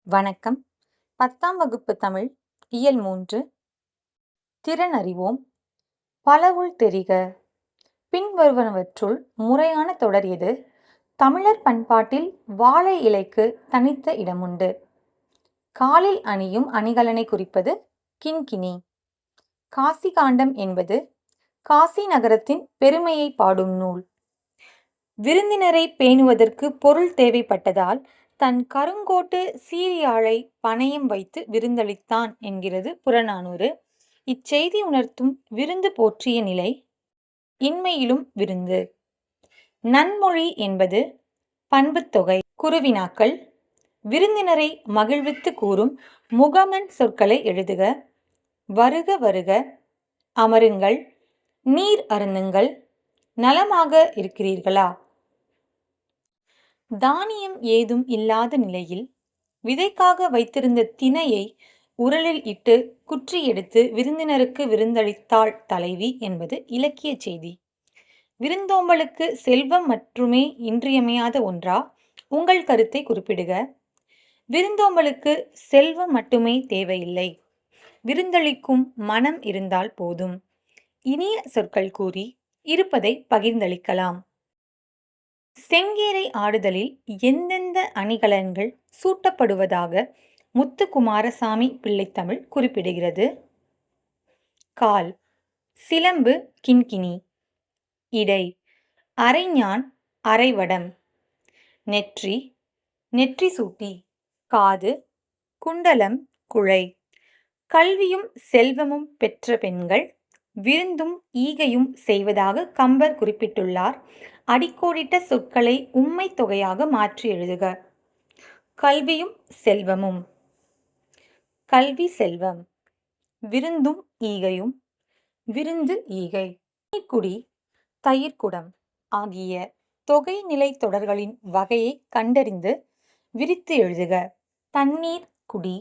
வணக்கம். 10ஆம் வகுப்பு தமிழ் இயல் 3 திறன் அறிவோம். பலவுள் தெரிக. பின்வருவனவற்றுள் முறையான தொடர் எது? தமிழர் பண்பாட்டில் வாழை இலைக்கு தனித்த இடமுண்டு. காலில் அணியும் அணிகலனை குறிப்பது கிண்கிணி. காசி காண்டம் என்பது காசி நகரத்தின் பெருமையை பாடும் நூல். விருந்தினரை பேணுவதற்கு பொருள் தேவைப்பட்டதால் தன் கருங்கோட்டு சீரியாழை பணயம் வைத்து விருந்தளித்தான் என்கிறது புறநானூறு. இச்செய்தி உணர்த்தும் விருந்து போற்றிய நிலை. இன்மையிலும் விருந்து. நன்மொழி என்பது பண்புத்தொகை. குறுவினாக்கள். விருந்தினரை மகிழ்வித்து கூறும் முகமன் சொற்களை எழுதுக. வருக வருக, அமருங்கள், நீர் அருந்துங்கள், நலமாக இருக்கிறீர்களா? தானியம் ஏதும் இல்லாத நிலையில் விதைக்காக வைத்திருந்த தினையை உரலில் இட்டு குற்றி எடுத்து விருந்தினருக்கு விருந்தளித்தாள் தலைவி என்பது இலக்கிய செய்தி. விருந்தோம்பலுக்கு செல்வம் மட்டுமே இன்றியமையாத ஒன்றா? உங்கள் கருத்தை குறிப்பிடுக. விருந்தோம்பலுக்கு செல்வம் மட்டுமே தேவையில்லை, விருந்தளிக்கும் மனம் இருந்தால் போதும். இனிய சொற்கள் கூறி இருப்பதை பகிர்ந்தளிக்கலாம். செங்கேரை ஆடுதலில் எந்தெந்த அணிகலன்கள் சூட்டப்படுவதாக முத்துக்குமாரசாமி பிள்ளைத்தமிழ் குறிப்பிடுகிறது? கால் சிலம்பு கிண்கிணி. இடை அரைஞான் அரைவடம். நெற்றி நெற்றி சூட்டி. காது குண்டலம் குழை. கல்வியும் செல்வமும் பெற்ற பெண்கள் விருந்தும் ஈகையும் செய்வதாக கம்பர் குறிப்பிட்டுள்ளார். அடிக்கோடிட்ட சொற்களை உம்மை தொகையாக மாற்றி எழுதுக. கல்வியும் செல்வமும். கல்வி செல்வம். விருந்தும் ஈகையும். விருந்து ஈகை. குடி தயிர்க்குடம் ஆகிய தொகைநிலை தொடர்களின் வகையை கண்டறிந்து விரித்து எழுதுக. தண்ணீர் குடி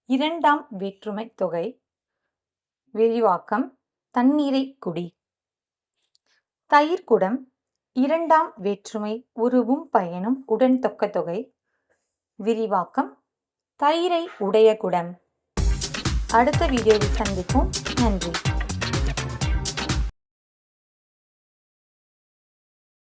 இரண்டாம் வேற்றுமை தொகை. விரிவாக்கம் தண்ணீரை குடி. தயிர்க்குடம் இரண்டாம் வேற்றுமை உருவும் பயனும் உடன் தொக்க தொகை. விரிவாக்கம் தயிரை உடைய குடம். அடுத்த வீடியோவில் சந்திப்போம். நன்றி.